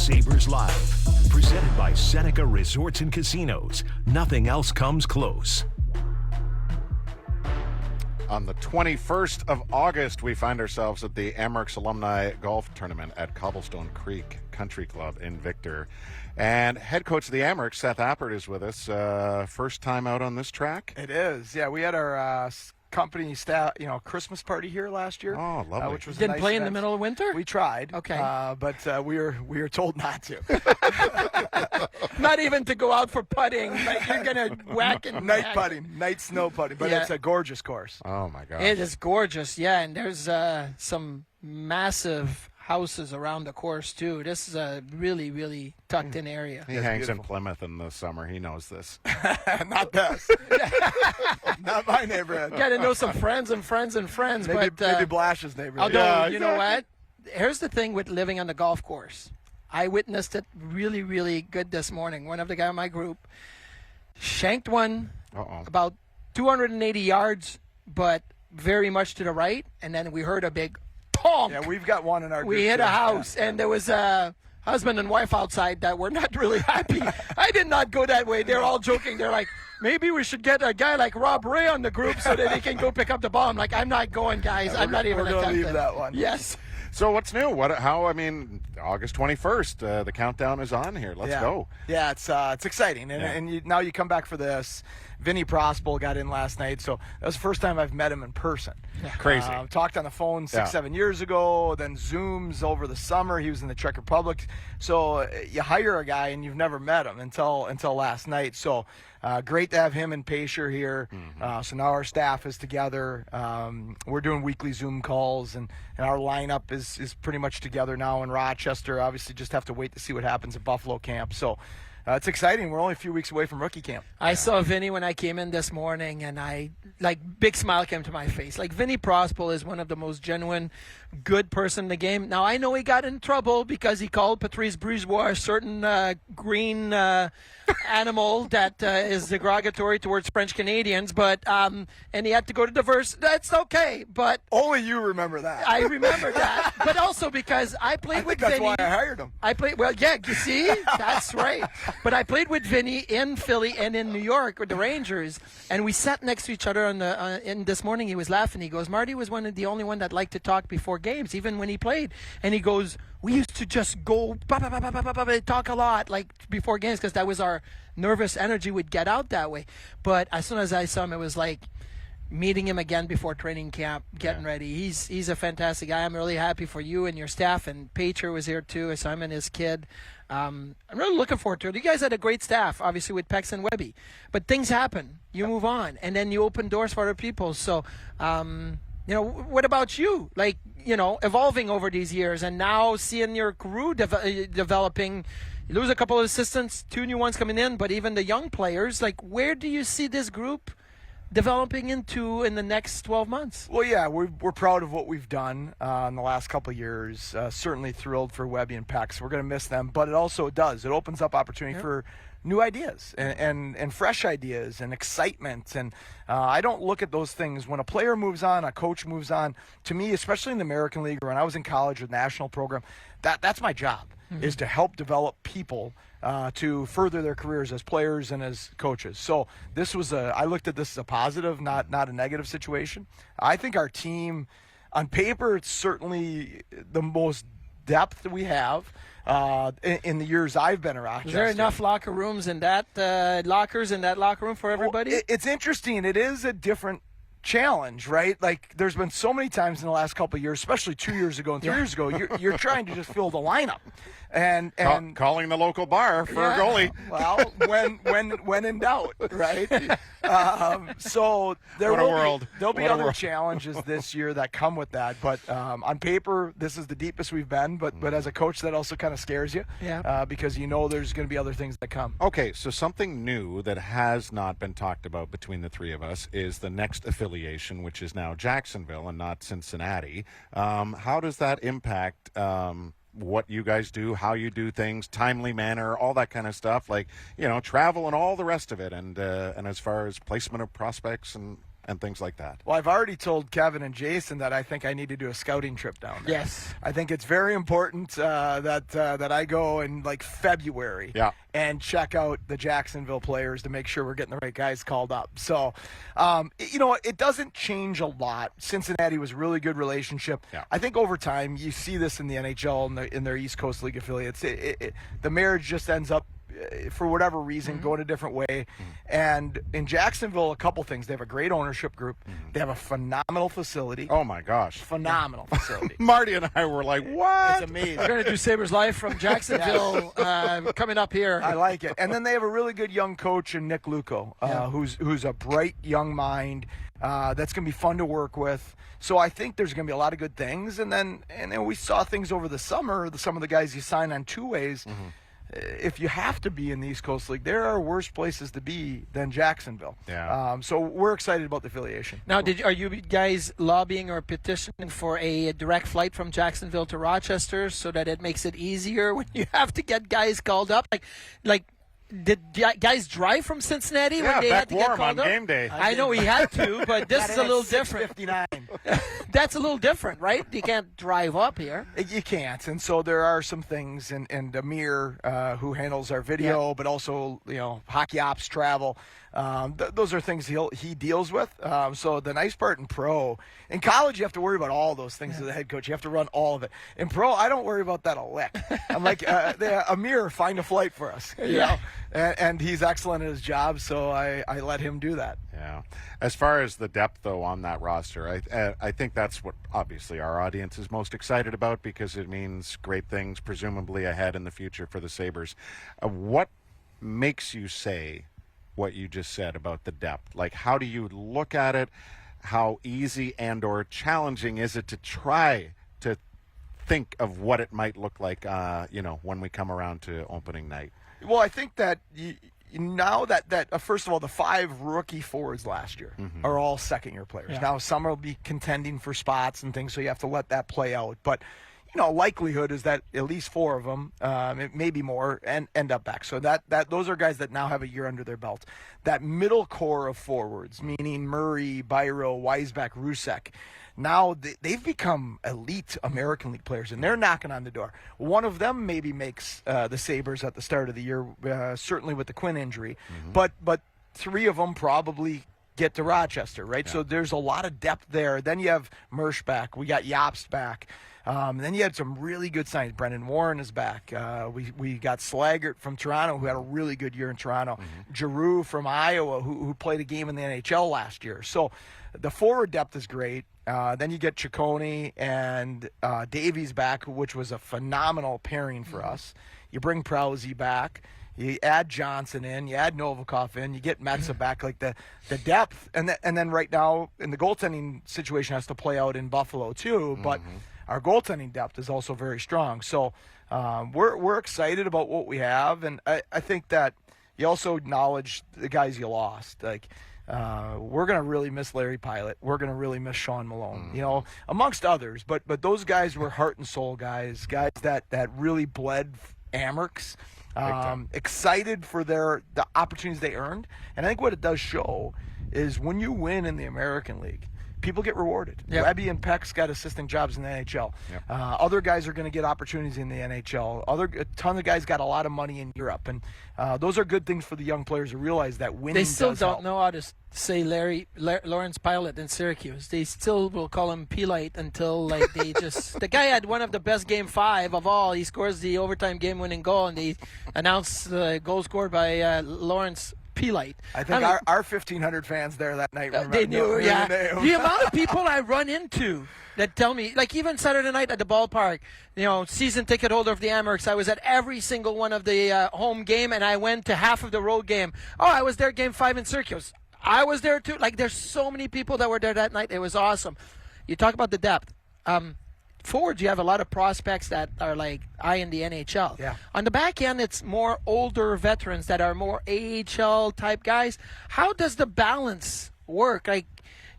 Sabres Live. Presented by Seneca Resorts and Casinos. Nothing else comes close. On the 21st of August, we find ourselves at the Amerks Alumni Golf Tournament at Cobblestone Creek Country Club in Victor. And head coach of the Amerks, Seth Appert, is with us. First time out on this track? It is. Yeah, we had our company staff, Christmas party here last year. Oh, lovely. Which was Didn't a nice play in event. the middle of winter? We tried. Okay. But we were told not to. Not even to go out for putting. Like you're going to whack and Night whack. putting, night snow putting. But Yeah. it's a gorgeous course. Oh, my gosh. It is gorgeous, yeah. And there's some massive houses around the course, too. This is a really, really tucked-in area. He It's hangs beautiful. in Plymouth in the summer. He knows this. Not this. Not my neighborhood. Got to know some friends and friends and friends. Maybe but Blash's neighborhood. although, Yeah, you know what? Here's the thing with living on the golf course. I witnessed it really, really good this morning. One of the guys in my group shanked one Uh-oh. about 280 yards, but very much to the right, and then we heard a big honk. Yeah, we've got one in our We group, hit too. a house, and there was a husband and wife outside that were not really happy. I did not go that way. They're all joking. They're like, maybe we should get a guy like Rob Ray on the group so that he can go pick up the ball. I'm like, I'm not going, guys. I'm not even We're gonna attempting. leave that one. Yes. So what's new? August 21st, the countdown is on here. Let's go. Yeah, it's exciting, and now you come back for this. Vinny Prospel got in last night, so that was the first time I've met him in person. Crazy. Talked on the phone 6-7 years ago, then Zooms over the summer. He was in the Czech Republic. So you hire a guy and you've never met him until last night. So great to have him and Pacer here. So now our staff is together. We're doing weekly Zoom calls, and our lineup is pretty much together now in Rochester. Obviously, just have to wait to see what happens at Buffalo camp. So it's exciting. We're only a few weeks away from rookie camp. I saw Vinny when I came in this morning, and big smile came to my face. Like, Vinny Prospel is one of the most genuine, good person in the game. Now, I know he got in trouble because he called Patrice Brisebois a certain green animal that is derogatory towards French Canadians, but and he had to go to diverse. That's okay, but Only you remember that. I remember that. But also because I played I with think that's Vinny. why I hired him. I played, well, yeah, you see? That's right. But I played with Vinny in Philly and in New York with the Rangers, and we sat next to each other on the. And this morning he was laughing. He goes, Marty was the only one that liked to talk before games, even when he played. And he goes, we used to just go talk a lot like before games because that was our nervous energy would get out that way. But as soon as I saw him, it was like meeting him again before training camp, getting ready. He's a fantastic guy. I'm really happy for you and your staff. And Pacher was here too, so I'm and his kid. I'm really looking forward to it. You guys had a great staff, obviously, with Pex and Webby. But things happen. You move on, and then you open doors for other people. So, what about you? Like, evolving over these years, and now seeing your crew developing. You lose a couple of assistants, 2 new ones coming in, but even the young players, like, where do you see this group developing into in the next 12 months? Well, yeah, we're proud of what we've done in the last couple of years. Certainly thrilled for Webby and Pex. We're going to miss them, but it opens up opportunity for new ideas and fresh ideas and excitement. And I don't look at those things when a player moves on, a coach moves on. To me, especially in the American League, or when I was in college with national program, that's my job, is to help develop people to further their careers as players and as coaches. So I looked at this as a positive, not a negative situation. I think our team, on paper, it's certainly the most depth that we have in the years I've been at Rochester. Is there enough locker rooms in that lockers in that locker room for everybody? Well, it's interesting. It is a different challenge, right? Like, there's been so many times in the last couple of years, especially 2 years ago and 3 years ago, you're trying to just fill the lineup. And Calling the local bar for a goalie. Well, when in doubt, right? So there'll be other challenges this year that come with that. But on paper, this is the deepest we've been. But as a coach, that also kind of scares you, because there's going to be other things that come. Okay, so something new that has not been talked about between the three of us is the next affiliation, which is now Jacksonville and not Cincinnati. How does that impact what you guys do, how you do things, timely manner, all that kind of stuff, like, travel and all the rest of it, and as far as placement of prospects and and things like that. Well, I've already told Kevin and Jason that I think I need to do a scouting trip down there. Yes. I think it's very important that I go in like February and check out the Jacksonville players to make sure we're getting the right guys called up. So, it doesn't change a lot. Cincinnati was a really good relationship. Yeah. I think over time you see this in the NHL in their East Coast League affiliates. The marriage just ends up, for whatever reason, going a different way. And in Jacksonville, a couple things. They have a great ownership group. They have a phenomenal facility. Oh my gosh. Phenomenal facility. Marty and I were like, what? It's amazing. We're going to do Sabres Live from Jacksonville coming up here. I like it. And then they have a really good young coach in Nick Luco, who's a bright young mind that's going to be fun to work with. So I think there's going to be a lot of good things. And then we saw things over the summer. Some of the guys you sign on two ways. If you have to be in the East Coast League, there are worse places to be than Jacksonville. Yeah. So we're excited about the affiliation. Now, are you guys lobbying or petitioning for a direct flight from Jacksonville to Rochester so that it makes it easier when you have to get guys called up? Like, did guys drive from Cincinnati when they had to get Warm called on up? game day. I know he had to, but this is a little different. 59. That's a little different, right? You can't drive up here. You can't, and so there are some things, and Amir, who handles our video, but also hockey ops, travel. Those are things he deals with. So the nice part in pro, in college you have to worry about all those things as a head coach. You have to run all of it. In pro, I don't worry about that a lick. I'm like, Amir, find a flight for us. You know? And he's excellent at his job, so I let him do that. Yeah. As far as the depth, though, on that roster, I think that's what obviously our audience is most excited about, because it means great things presumably ahead in the future for the Sabres. What makes you say what you just said about the depth? Like, how do you look at it? How easy and or challenging is it to try to think of what it might look like, when we come around to opening night? Well, I think that now that first of all, the 5 rookie forwards last year are all second-year players. Now, some will be contending for spots and things, so you have to let that play out. But likelihood is that at least 4 of them, maybe more, and end up back. So that those are guys that now have a year under their belt. That middle core of forwards, meaning Murray, Byro, Weisbeck, Rusek, now they've become elite American League players, and they're knocking on the door. One of them maybe makes the Sabres at the start of the year, certainly with the Quinn injury, but 3 of them probably get to Rochester, right? Yeah. So there's a lot of depth there. Then you have Mersch back. We got Jobst back. Then you had some really good signings. Brendan Warren is back. We got Slaggert from Toronto, who had a really good year in Toronto. Giroux from Iowa, who played a game in the NHL last year. So the forward depth is great. Then you get Ciccone and Davies back, which was a phenomenal pairing for us. You bring Prowse back. You add Johnson in, you add Novikov in, you get Metsa back, like the depth, and then right now, in the goaltending situation has to play out in Buffalo too, but our goaltending depth is also very strong. So we're excited about what we have, and I think that you also acknowledge the guys you lost. Like we're going to really miss Larry Pilot. We're going to really miss Sean Malone, amongst others. But those guys were heart and soul guys that really bled Amerks. Excited for the opportunities they earned. And I think what it does show is when you win in the American League, people get rewarded. Yep. Webby and Peck's got assistant jobs in the NHL. Yep. Other guys are going to get opportunities in the NHL. A ton of guys got a lot of money in Europe. And those are good things for the young players to realize that winning They still does don't help. know how to say Lawrence Pilot in Syracuse. They still will call him Pilite until they just... The guy had one of the best Game 5 of all. He scores the overtime game-winning goal, and they announce the goal scored by Lawrence Pilite. I think our 1,500 fans there that night remember. They knew, yeah. The name. The amount of people I run into that tell me, like even Saturday night at the ballpark, season ticket holder of the Amerks, I was at every single one of the home game, and I went to half of the road game. Oh, I was there Game 5 in Syracuse. I was there too. Like, there's so many people that were there that night. It was awesome. You talk about the depth. Forwards, you have a lot of prospects that are like in the NHL. Yeah. On the back end, it's more older veterans that are more AHL type guys. How does the balance work? Like,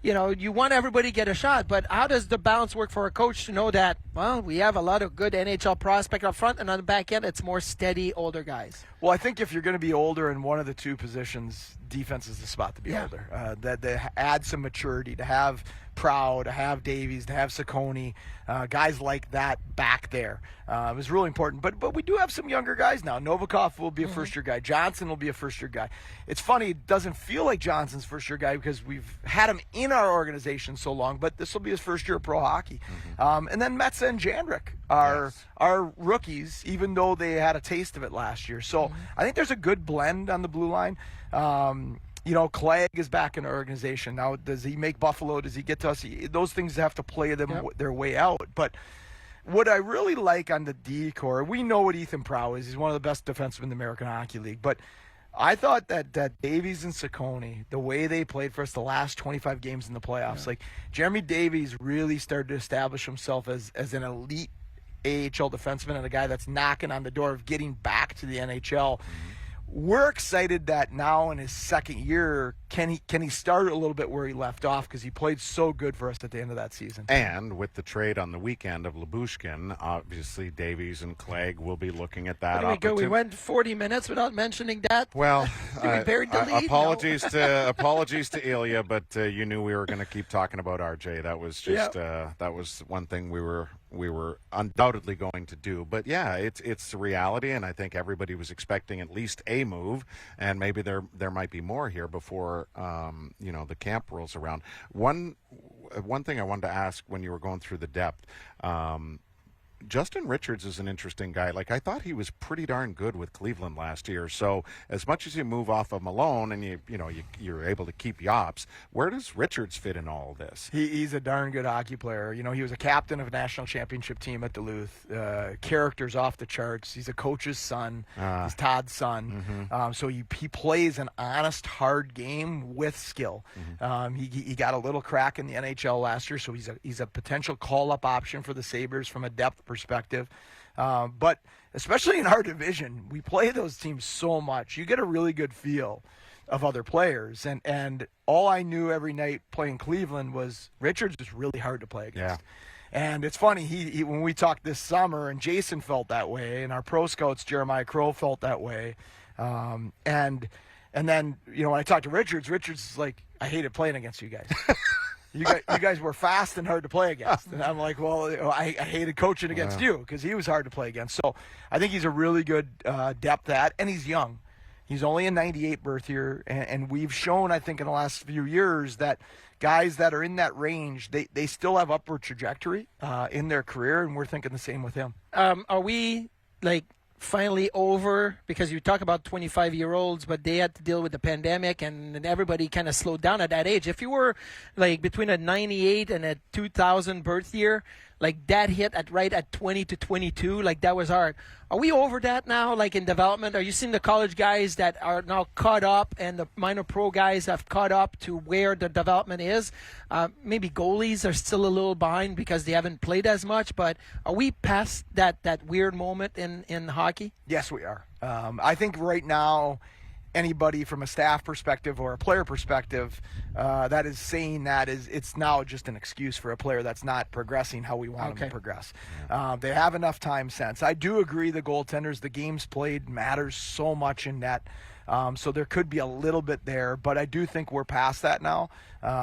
you want everybody to get a shot, but how does the balance work for a coach to know that, well, we have a lot of good NHL prospect up front, and on the back end, it's more steady older guys? Well, I think if you're going to be older in one of the two positions, defense is the spot to be older. That add some maturity, to have Proud, to have Davies, to have Saccone, guys like that back there is really important. But we do have some younger guys now. Novikov will be a first-year guy. Johnson will be a first-year guy. It's funny, it doesn't feel like Johnson's first-year guy because we've had him in our organization so long, but this will be his first year of pro hockey. And then Metsa and Jandrik are rookies, even though they had a taste of it last year. So I think there's a good blend on the blue line. Clegg is back in our organization. Now, does he make Buffalo? Does he get to us? Those things have to play their way out. But what I really like on the D core, we know what Ethan Prow is. He's one of the best defensemen in the American Hockey League. But I thought that Davies and Saccone, the way they played for us the last 25 games in the playoffs, like Jeremy Davies really started to establish himself as an elite AHL defenseman and a guy that's knocking on the door of getting back to the NHL. We're excited that now in his second year, can he start a little bit where he left off, because he played so good for us at the end of that season. And with the trade on the weekend of Lyubushkin, obviously Davies and Clegg will be looking at that opportunity. We went 40 minutes without mentioning that. Well, we buried the lead? apologies to Ilya, but you knew we were going to keep talking about RJ. That was just that was one thing we were undoubtedly going to do. But yeah, it's the reality, and I think everybody was expecting at least a move, and maybe there might be more here before the camp rolls around. One thing I wanted to ask when you were going through the depth. Justin Richards is an interesting guy. Like, I thought he was pretty darn good with Cleveland last year. So as much as you move off of Malone and you're able to keep Yops, where does Richards fit in all of this? He's a darn good hockey player. He was a captain of a national championship team at Duluth. Character's off the charts. He's a coach's son. He's Todd's son. So he plays an honest, hard game with skill. He got a little crack in the NHL last year, so he's a potential call-up option for the Sabres from a depth perspective. But especially in our division, we play those teams so much. You get a really good feel of other players. And all I knew every night playing Cleveland was Richards is really hard to play against. And it's funny, he when we talked this summer, and Jason felt that way, and our pro scouts, Jeremiah Crow, felt that way. And then, when I talked to Richards is like, I hated playing against you guys. You guys were fast and hard to play against. And I'm like, well, I hated coaching against you because he was hard to play against. So I think he's a really good depth at, and he's young. He's only a 98 birth year, and we've shown, I think, in the last few years that guys that are in that range, they still have upward trajectory in their career, and we're thinking the same with him. Are we, finally over, because you talk about 25-year-olds, but they had to deal with the pandemic and everybody kind of slowed down at that age. If you were between a 98 and a 2000 birth year, that hit at 20 to 22, that was hard. Are we over that now, in development? Are you seeing the college guys that are now caught up and the minor pro guys have caught up to where the development is? Maybe goalies are still a little behind because they haven't played as much, but are we past that weird moment in hockey? Yes, we are. I think right now, anybody from a staff perspective or a player perspective that is saying that it's now just an excuse for a player that's not progressing how we want them to progress. They have enough time sense. I do agree the goaltenders, the games played matters so much in net. So there could be a little bit there, but I do think we're past that now.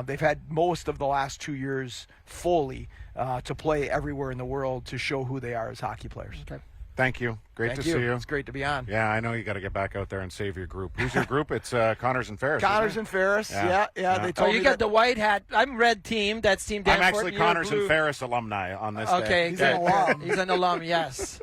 They've had most of the last 2 years fully to play everywhere in the world to show who they are as hockey players. Okay. Thank you. Great Thank to see you. It's great to be on. Yeah, I know you got to get back out there and save your group. Who's your group? It's Connors and Ferris. Connors and Ferris. Yeah. They told me you got the white hat. I'm red team. That's Team Danforth. I'm actually Connors and Ferris alumni on this day. Okay, He's an alum. He's an alum, yes.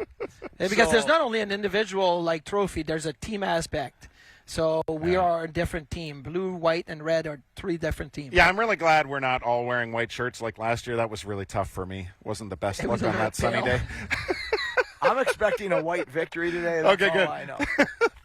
Because there's not only an individual trophy, there's a team aspect. So we are a different team. Blue, white, and red are 3 different teams. Yeah, I'm really glad we're not all wearing white shirts like last year. That was really tough for me. Wasn't the best look on that sunny day. I'm expecting a white victory today. That's Okay, good. all I know.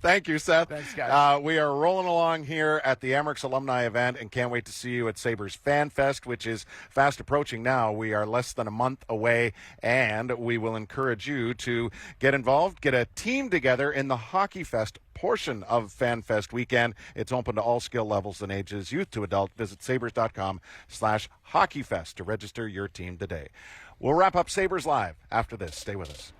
Thank you, Seth. Thanks, guys. We are rolling along here at the Amerks Alumni event and can't wait to see you at Sabres Fan Fest, which is fast approaching now. We are less than a month away, and we will encourage you to get involved, get a team together in the Hockey Fest portion of Fan Fest weekend. It's open to all skill levels and ages, youth to adult. Visit sabres.com/hockeyfest to register your team today. We'll wrap up Sabres Live after this. Stay with us.